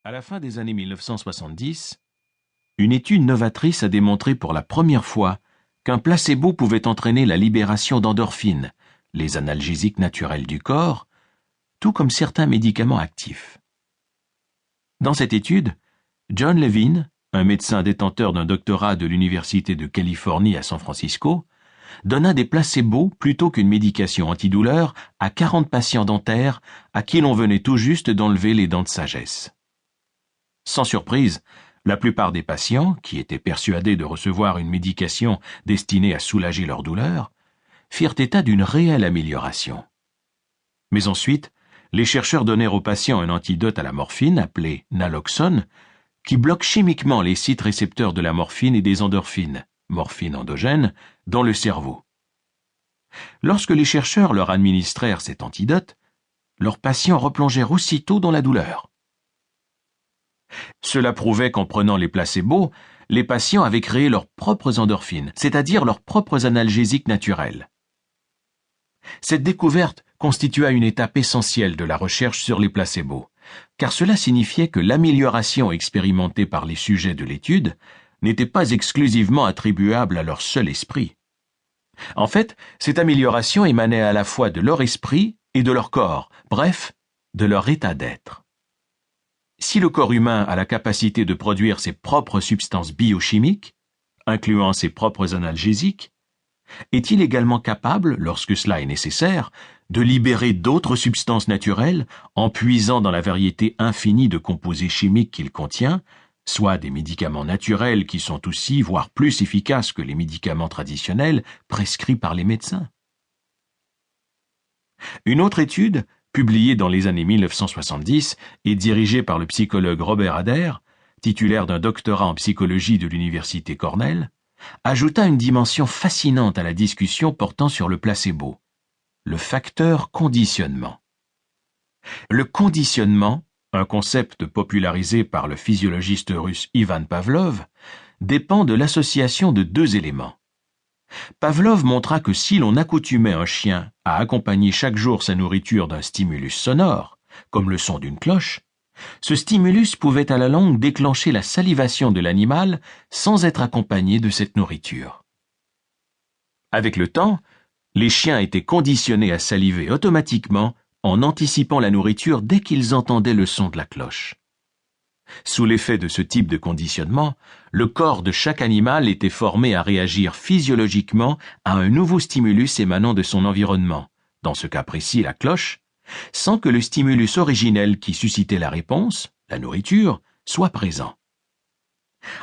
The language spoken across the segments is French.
À la fin des années 1970, une étude novatrice a démontré pour la première fois qu'un placebo pouvait entraîner la libération d'endorphines, les analgésiques naturels du corps, tout comme certains médicaments actifs. Dans cette étude, John Levine, un médecin détenteur d'un doctorat de l'Université de Californie à San Francisco, donna des placebos plutôt qu'une médication antidouleur à 40 patients dentaires à qui l'on venait tout juste d'enlever les dents de sagesse. Sans surprise, la plupart des patients, qui étaient persuadés de recevoir une médication destinée à soulager leur douleur, firent état d'une réelle amélioration. Mais ensuite, les chercheurs donnèrent aux patients un antidote à la morphine appelé naloxone, qui bloque chimiquement les sites récepteurs de la morphine et des endorphines, morphine endogène, dans le cerveau. Lorsque les chercheurs leur administrèrent cet antidote, leurs patients replongèrent aussitôt dans la douleur. Cela prouvait qu'en prenant les placebos, les patients avaient créé leurs propres endorphines, c'est-à-dire leurs propres analgésiques naturels. Cette découverte constitua une étape essentielle de la recherche sur les placebos, car cela signifiait que l'amélioration expérimentée par les sujets de l'étude n'était pas exclusivement attribuable à leur seul esprit. En fait, cette amélioration émanait à la fois de leur esprit et de leur corps, bref, de leur état d'être. Si le corps humain a la capacité de produire ses propres substances biochimiques, incluant ses propres analgésiques, est-il également capable, lorsque cela est nécessaire, de libérer d'autres substances naturelles en puisant dans la variété infinie de composés chimiques qu'il contient, soit des médicaments naturels qui sont aussi, voire plus efficaces que les médicaments traditionnels prescrits par les médecins? Une autre étude, publiée dans les années 1970 et dirigée par le psychologue Robert Adair, titulaire d'un doctorat en psychologie de l'université Cornell, ajouta une dimension fascinante à la discussion portant sur le placebo, le facteur conditionnement. Le conditionnement, un concept popularisé par le physiologiste russe Ivan Pavlov, dépend de l'association de deux éléments. Pavlov montra que si l'on accoutumait un chien à accompagner chaque jour sa nourriture d'un stimulus sonore, comme le son d'une cloche, ce stimulus pouvait à la longue déclencher la salivation de l'animal sans être accompagné de cette nourriture. Avec le temps, les chiens étaient conditionnés à saliver automatiquement en anticipant la nourriture dès qu'ils entendaient le son de la cloche. Sous l'effet de ce type de conditionnement, le corps de chaque animal était formé à réagir physiologiquement à un nouveau stimulus émanant de son environnement, dans ce cas précis la cloche, sans que le stimulus originel qui suscitait la réponse, la nourriture, soit présent.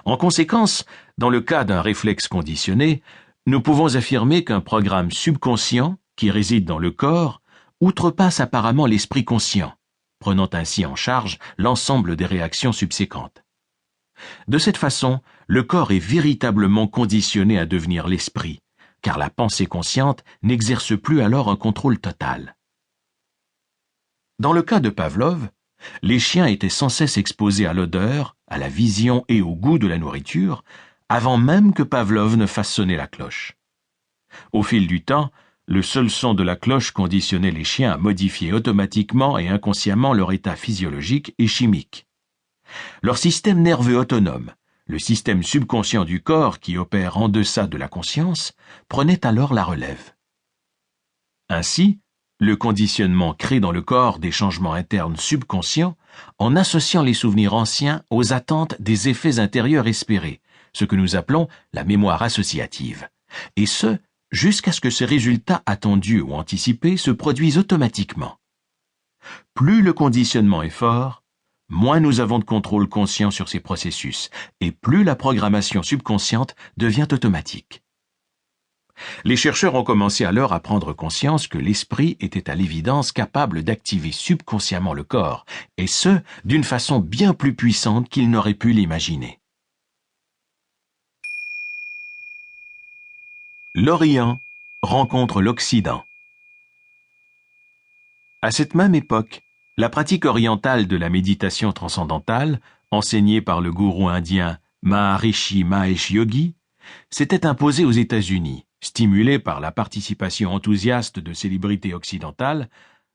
En conséquence, dans le cas d'un réflexe conditionné, nous pouvons affirmer qu'un programme subconscient, qui réside dans le corps, outrepasse apparemment l'esprit conscient, prenant ainsi en charge l'ensemble des réactions subséquentes. De cette façon, le corps est véritablement conditionné à devenir l'esprit, car la pensée consciente n'exerce plus alors un contrôle total. Dans le cas de Pavlov, les chiens étaient sans cesse exposés à l'odeur, à la vision et au goût de la nourriture, avant même que Pavlov ne fasse sonner la cloche. Au fil du temps, le seul son de la cloche conditionnait les chiens à modifier automatiquement et inconsciemment leur état physiologique et chimique. Leur système nerveux autonome, le système subconscient du corps qui opère en deçà de la conscience, prenait alors la relève. Ainsi, le conditionnement crée dans le corps des changements internes subconscients en associant les souvenirs anciens aux attentes des effets intérieurs espérés, ce que nous appelons la mémoire associative, et ce, jusqu'à ce que ces résultats attendus ou anticipés se produisent automatiquement. Plus le conditionnement est fort, moins nous avons de contrôle conscient sur ces processus, et plus la programmation subconsciente devient automatique. Les chercheurs ont commencé alors à prendre conscience que l'esprit était à l'évidence capable d'activer subconsciemment le corps, et ce, d'une façon bien plus puissante qu'ils n'auraient pu l'imaginer. L'Orient rencontre l'Occident. À cette même époque, la pratique orientale de la méditation transcendantale, enseignée par le gourou indien Maharishi Mahesh Yogi, s'était imposée aux États-Unis, stimulée par la participation enthousiaste de célébrités occidentales,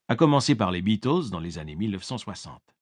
à commencer par les Beatles dans les années 1960.